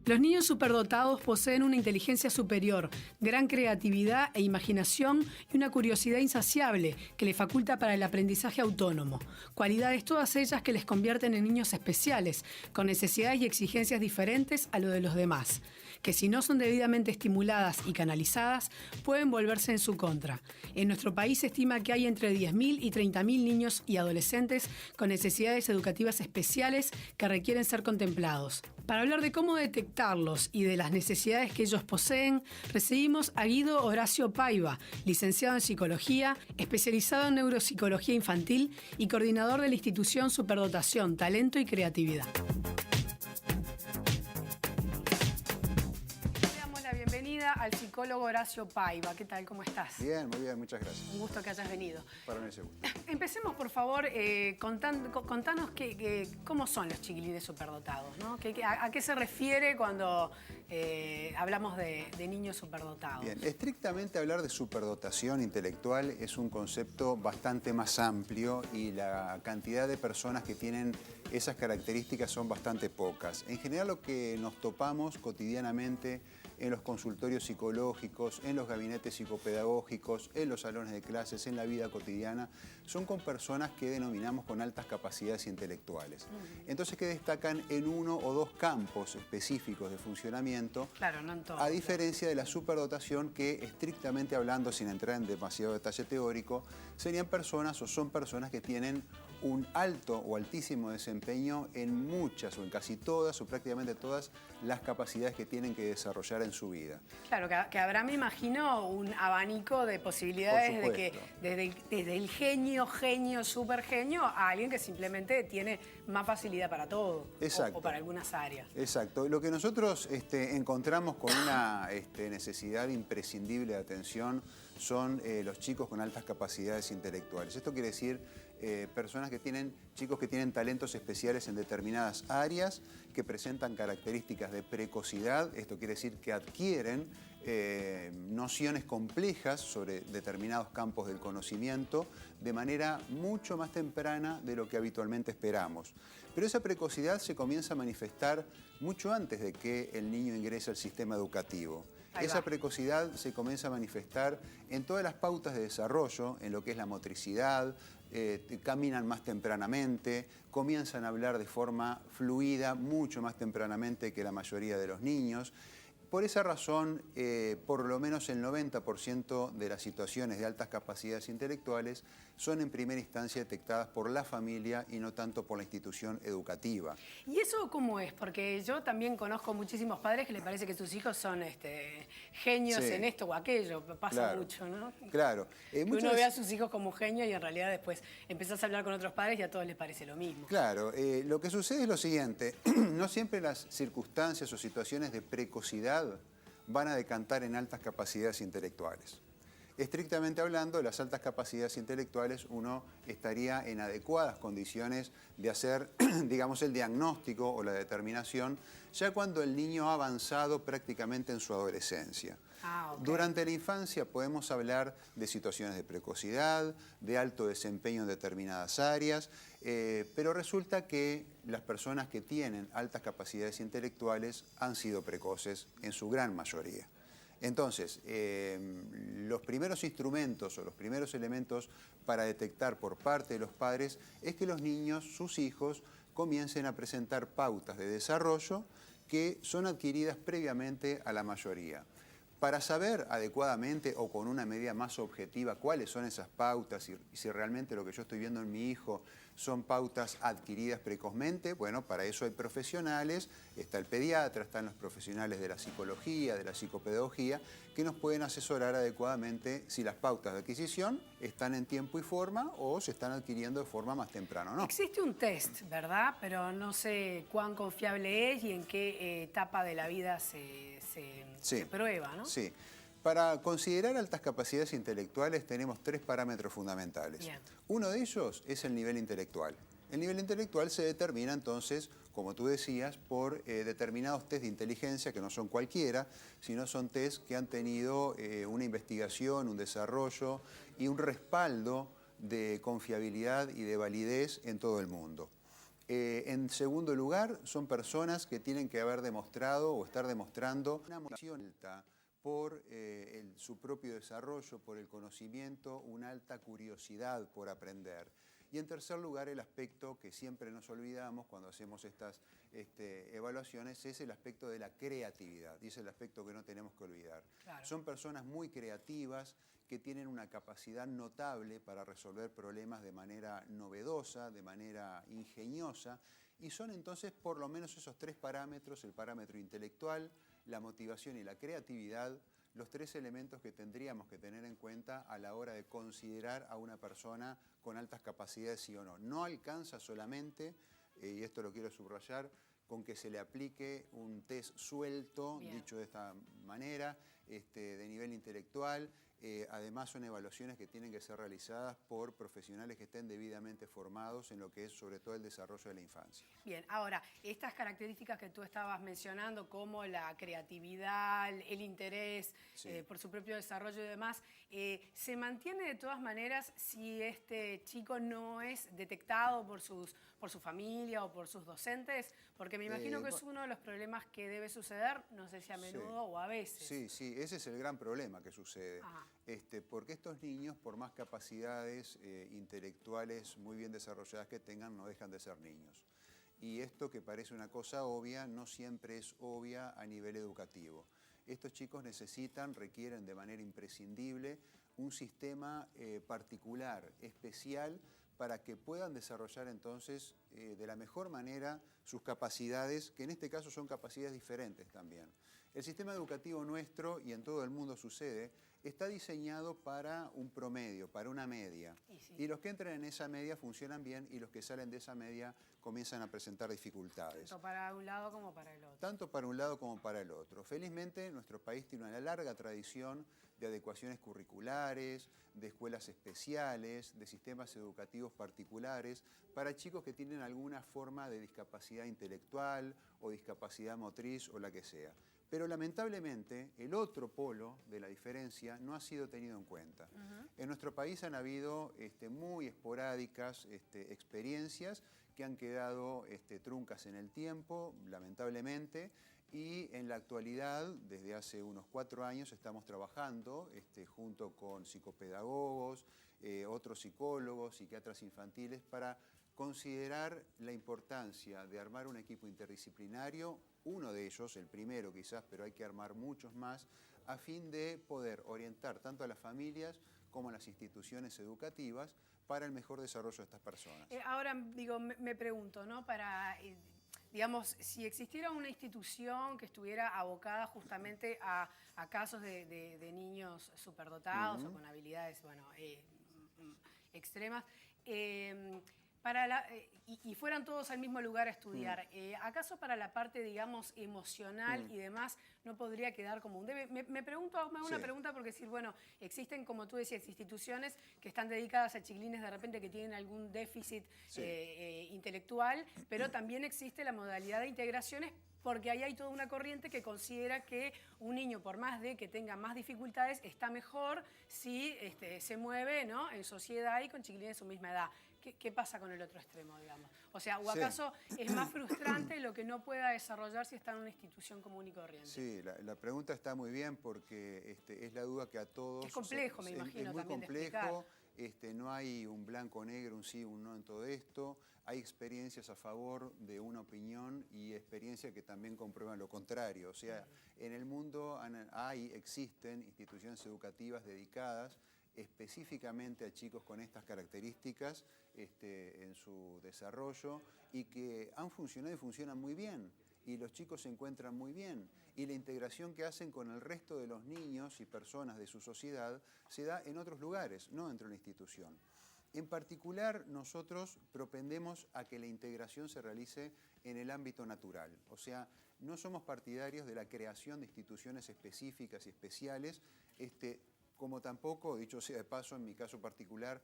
Los niños superdotados poseen una inteligencia superior, gran creatividad e imaginación y una curiosidad insaciable que les faculta para el aprendizaje autónomo. Cualidades todas ellas que les convierten en niños especiales, con necesidades y exigencias diferentes a lo de los demás, que si no son debidamente estimuladas y canalizadas, pueden volverse en su contra. En nuestro país se estima que hay entre 10.000 y 30.000 niños y adolescentes con necesidades educativas especiales que requieren ser contemplados. Para hablar de cómo detectarlos y de las necesidades que ellos poseen, recibimos a Guido Horacio Paiva, licenciado en Psicología, especializado en Neuropsicología Infantil y coordinador de la institución Superdotación, Talento y Creatividad. Le damos la bienvenida al psicólogo Horacio Paiva. ¿Qué tal? ¿Cómo estás? Bien, muy bien, muchas gracias. Un gusto que hayas venido. Para mí es seguro. Empecemos, por favor, contanos cómo son los chiquilines superdotados, ¿no? ¿A qué se refiere cuando hablamos de niños superdotados? Bien, estrictamente hablar de superdotación intelectual es un concepto bastante más amplio y la cantidad de personas que tienen esas características son bastante pocas. En general lo que nos topamos cotidianamente en los consultorios psicológicos, en los gabinetes psicopedagógicos, en los salones de clases, en la vida cotidiana, son con personas que denominamos con altas capacidades intelectuales. Entonces, que destacan en uno o dos campos específicos de funcionamiento, claro, no en todos, a diferencia de la superdotación que, estrictamente hablando, sin entrar en demasiado detalle teórico, serían personas o son personas que tienen un alto o altísimo desempeño en muchas o en casi todas o prácticamente todas las capacidades que tienen que desarrollar en su vida. Claro, que habrá, me imagino, un abanico de posibilidades de que desde el genio, super genio, a alguien que simplemente tiene más facilidad para todo. Exacto. O para algunas áreas. Exacto. Lo que nosotros encontramos con una necesidad imprescindible de atención son los chicos con altas capacidades intelectuales. Esto quiere decir chicos que tienen talentos especiales en determinadas áreas, que presentan características de precocidad. Esto quiere decir que adquieren nociones complejas sobre determinados campos del conocimiento de manera mucho más temprana de lo que habitualmente esperamos. Pero esa precocidad se comienza a manifestar mucho antes de que el niño ingrese al sistema educativo. Esa precocidad se comienza a manifestar en todas las pautas de desarrollo, en lo que es la motricidad, caminan más tempranamente, comienzan a hablar de forma fluida mucho más tempranamente que la mayoría de los niños. Por esa razón, por lo menos el 90% de las situaciones de altas capacidades intelectuales son en primera instancia detectadas por la familia y no tanto por la institución educativa. ¿Y eso cómo es? Porque yo también conozco muchísimos padres que les parece que sus hijos son genios en esto o aquello. Pasa mucho, ¿no? Claro. Uno ve a sus hijos como genios y en realidad después empezás a hablar con otros padres y a todos les parece lo mismo. Claro. Lo que sucede es lo siguiente. No siempre las circunstancias o situaciones de precocidad van a decantar en altas capacidades intelectuales. Estrictamente hablando, las altas capacidades intelectuales uno estaría en adecuadas condiciones de hacer, digamos, el diagnóstico o la determinación ya cuando el niño ha avanzado prácticamente en su adolescencia. Durante la infancia podemos hablar de situaciones de precocidad, de alto desempeño en determinadas áreas, pero resulta que las personas que tienen altas capacidades intelectuales han sido precoces en su gran mayoría. Entonces, los primeros instrumentos o los primeros elementos para detectar por parte de los padres es que los niños, sus hijos, comiencen a presentar pautas de desarrollo que son adquiridas previamente a la mayoría. Para saber adecuadamente o con una medida más objetiva cuáles son esas pautas y si realmente lo que yo estoy viendo en mi hijo son pautas adquiridas precozmente, bueno, para eso hay profesionales, está el pediatra, están los profesionales de la psicología, de la psicopedagogía, que nos pueden asesorar adecuadamente si las pautas de adquisición están en tiempo y forma o se están adquiriendo de forma más temprana o no. Existe un test, ¿verdad? Pero no sé cuán confiable es y en qué etapa de la vida se prueba, ¿no? Sí. Para considerar altas capacidades intelectuales tenemos tres parámetros fundamentales. Bien. Uno de ellos es el nivel intelectual. El nivel intelectual se determina entonces, como tú decías, por determinados test de inteligencia que no son cualquiera, sino son test que han tenido una investigación, un desarrollo y un respaldo de confiabilidad y de validez en todo el mundo. En segundo lugar, son personas que tienen que haber demostrado o estar demostrando una motivación alta por su propio desarrollo, por el conocimiento, una alta curiosidad por aprender. Y en tercer lugar, el aspecto que siempre nos olvidamos cuando hacemos estas evaluaciones es el aspecto de la creatividad, y es el aspecto que no tenemos que olvidar. Claro. Son personas muy creativas que tienen una capacidad notable para resolver problemas de manera novedosa, de manera ingeniosa, y son entonces por lo menos esos tres parámetros, el parámetro intelectual, la motivación y la creatividad, los tres elementos que tendríamos que tener en cuenta a la hora de considerar a una persona con altas capacidades, sí o no. No alcanza solamente, y esto lo quiero subrayar, con que se le aplique un test suelto, bien, dicho de esta manera, de nivel intelectual. Además son evaluaciones que tienen que ser realizadas por profesionales que estén debidamente formados en lo que es sobre todo el desarrollo de la infancia. Bien, ahora, estas características que tú estabas mencionando, como la creatividad, el interés, sí, por su propio desarrollo y demás, ¿se mantiene de todas maneras si este chico no es detectado por su familia o por sus docentes? Porque me imagino que es uno de los problemas que debe suceder, no sé si a menudo, sí, o a veces. Sí, sí, ese es el gran problema que sucede. Porque estos niños, por más capacidades intelectuales muy bien desarrolladas que tengan, no dejan de ser niños. Y esto que parece una cosa obvia, no siempre es obvia a nivel educativo. Estos chicos requieren de manera imprescindible un sistema particular, especial, para que puedan desarrollar entonces de la mejor manera sus capacidades, que en este caso son capacidades diferentes también. El sistema educativo nuestro, y en todo el mundo sucede, está diseñado para un promedio, para una media. Y los que entran en esa media funcionan bien y los que salen de esa media comienzan a presentar dificultades. Tanto para un lado como para el otro. Tanto para un lado como para el otro. Felizmente, nuestro país tiene una larga tradición de adecuaciones curriculares, de escuelas especiales, de sistemas educativos particulares para chicos que tienen alguna forma de discapacidad intelectual o discapacidad motriz o la que sea. Pero lamentablemente el otro polo de la diferencia no ha sido tenido en cuenta. En nuestro país han habido muy esporádicas experiencias que han quedado truncas en el tiempo, lamentablemente, y en la actualidad, desde hace unos 4 años, estamos trabajando junto con psicopedagogos, otros psicólogos, psiquiatras infantiles, para considerar la importancia de armar un equipo interdisciplinario, uno de ellos, el primero quizás, pero hay que armar muchos más, a fin de poder orientar tanto a las familias como a las instituciones educativas para el mejor desarrollo de estas personas. Ahora, digo, me pregunto, ¿no? Digamos, si existiera una institución que estuviera abocada justamente a casos de niños superdotados o con habilidades, bueno, extremas, y fueran todos al mismo lugar a estudiar, ¿acaso para la parte, digamos, emocional y demás no podría quedar como un debe? Me hago una pregunta porque decir, bueno, existen, como tú decías, instituciones que están dedicadas a chiquilines de repente que tienen algún déficit intelectual, pero también existe la modalidad de integraciones, porque ahí hay toda una corriente que considera que un niño, por más de que tenga más dificultades, está mejor si se mueve, ¿no?, en sociedad y con chiquilines de su misma edad. ¿Qué pasa con el otro extremo, digamos? O sea, ¿o acaso es más frustrante lo que no pueda desarrollar si está en una institución común y corriente? Sí, la pregunta está muy bien porque es la duda que a todos... Es complejo, me imagino, es muy también complejo. No hay un blanco-negro, un sí, un no en todo esto. Hay experiencias a favor de una opinión y experiencias que también comprueban lo contrario. O sea, en el mundo existen instituciones educativas dedicadas específicamente a chicos con estas características en su desarrollo y que han funcionado y funcionan muy bien. Y los chicos se encuentran muy bien. Y la integración que hacen con el resto de los niños y personas de su sociedad se da en otros lugares, no dentro de la institución. En particular, nosotros propendemos a que la integración se realice en el ámbito natural. O sea, no somos partidarios de la creación de instituciones específicas y especiales, como tampoco, dicho sea de paso, en mi caso particular,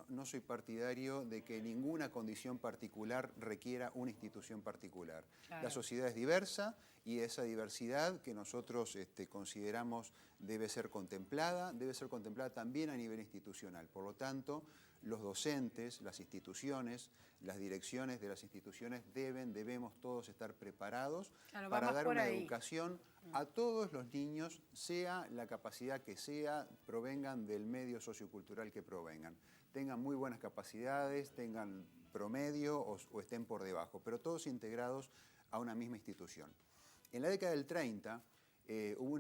no soy partidario de que ninguna condición particular requiera una institución particular. Claro. La sociedad es diversa y esa diversidad que nosotros consideramos debe ser contemplada también a nivel institucional. Por lo tanto, los docentes, las instituciones, las direcciones de las instituciones debemos todos estar preparados para dar una educación a todos los niños, sea la capacidad que sea, provengan del medio sociocultural que provengan. Tengan muy buenas capacidades, tengan promedio o estén por debajo, pero todos integrados a una misma institución. En la década del 30 hubo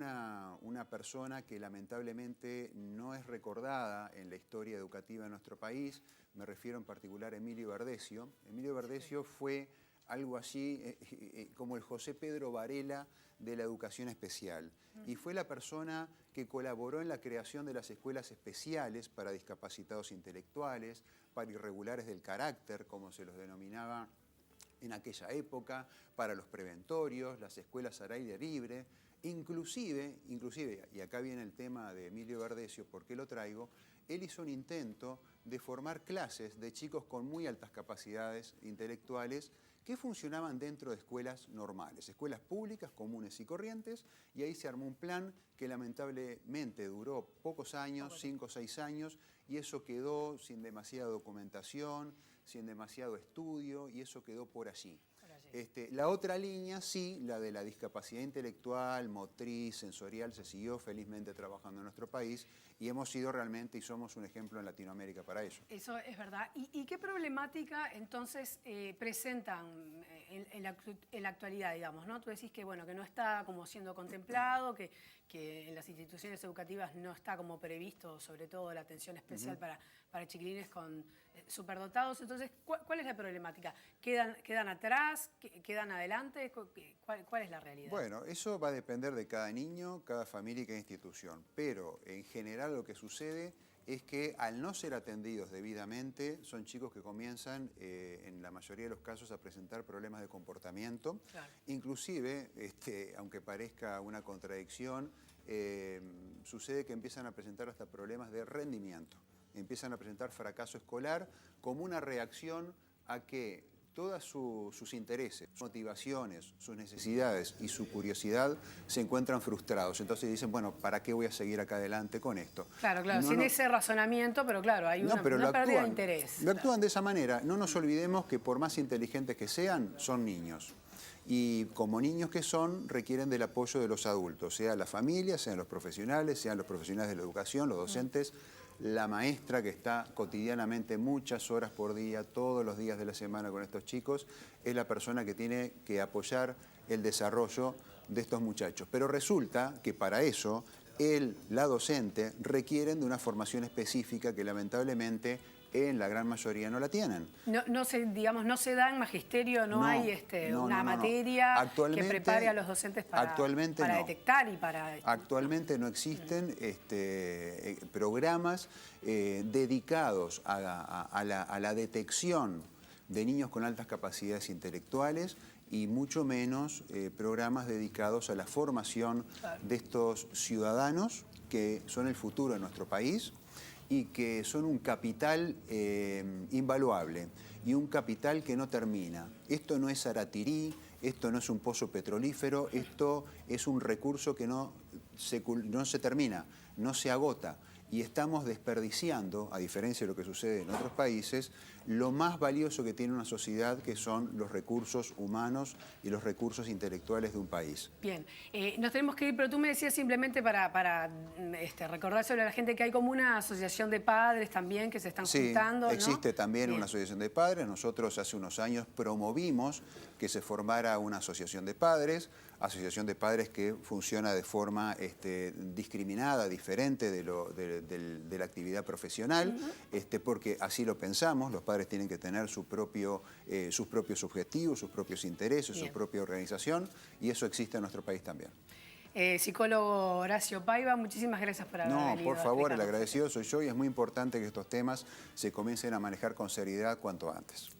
una persona que lamentablemente no es recordada en la historia educativa de nuestro país, me refiero en particular a Emilio Verdecio. Emilio Verdecio fue algo así como el José Pedro Varela de la educación especial. Y fue la persona que colaboró en la creación de las escuelas especiales para discapacitados intelectuales, para irregulares del carácter, como se los denominaba en aquella época, para los preventorios, las escuelas al aire libre. Inclusive, y acá viene el tema de Emilio Verdecio, ¿por qué lo traigo? Él hizo un intento de formar clases de chicos con muy altas capacidades intelectuales que funcionaban dentro de escuelas normales, escuelas públicas, comunes y corrientes, y ahí se armó un plan que lamentablemente duró pocos años, 5 o 6 años, y eso quedó sin demasiada documentación, sin demasiado estudio, y eso quedó por allí. La otra línea, sí, la de la discapacidad intelectual, motriz, sensorial, se siguió felizmente trabajando en nuestro país y hemos sido realmente y somos un ejemplo en Latinoamérica para ello. Eso es verdad. ¿Y qué problemática entonces presentan en la actualidad, digamos, ¿no? Tú decís que, bueno, que no está como siendo contemplado, que en las instituciones educativas no está como previsto, sobre todo la atención especial para chiquilines con superdotados. Entonces, ¿cuál es la problemática? ¿Quedan atrás? ¿Quedan adelante? ¿Cuál es la realidad? Bueno, eso va a depender de cada niño, cada familia y cada institución, pero en general lo que sucede es que al no ser atendidos debidamente, son chicos que comienzan, en la mayoría de los casos, a presentar problemas de comportamiento. Claro. Inclusive, aunque parezca una contradicción, sucede que empiezan a presentar hasta problemas de rendimiento. Empiezan a presentar fracaso escolar como una reacción a que todos sus intereses, sus motivaciones, sus necesidades y su curiosidad se encuentran frustrados. Entonces dicen, bueno, ¿para qué voy a seguir acá adelante con esto? Claro, sin ese razonamiento, pero claro, hay una pérdida de interés. Lo actúan de esa manera. No nos olvidemos que por más inteligentes que sean, son niños. Y como niños que son, requieren del apoyo de los adultos, sea la familia, sean los profesionales de la educación, los docentes, la maestra que está cotidianamente muchas horas por día, todos los días de la semana con estos chicos, es la persona que tiene que apoyar el desarrollo de estos muchachos. Pero resulta que para eso, la docente, requieren de una formación específica que lamentablemente en la gran mayoría no la tienen. No se da en magisterio, no hay una materia que prepare a los docentes para detectar y para... Actualmente no existen programas dedicados a la detección de niños con altas capacidades intelectuales y mucho menos programas dedicados a la formación de estos ciudadanos que son el futuro de nuestro país y que son un capital invaluable y un capital que no termina. Esto no es Aratirí, esto no es un pozo petrolífero, esto es un recurso que no se termina, no se agota. Y estamos desperdiciando, a diferencia de lo que sucede en otros países, lo más valioso que tiene una sociedad, que son los recursos humanos y los recursos intelectuales de un país. Bien, nos tenemos que ir, pero tú me decías simplemente para recordar sobre la gente que hay como una asociación de padres también que se están juntando, ¿no? Existe también Bien. Una asociación de padres. Nosotros hace unos años promovimos que se formara una asociación de padres que funciona de forma discriminada, diferente de la actividad profesional, porque así lo pensamos. Los padres tienen que tener sus propios objetivos, sus propios intereses, su propia organización, y eso existe en nuestro país también. Psicólogo Horacio Paiva, muchísimas gracias por haber venido. No, por favor, el agradecido soy yo y es muy importante que estos temas se comiencen a manejar con seriedad cuanto antes.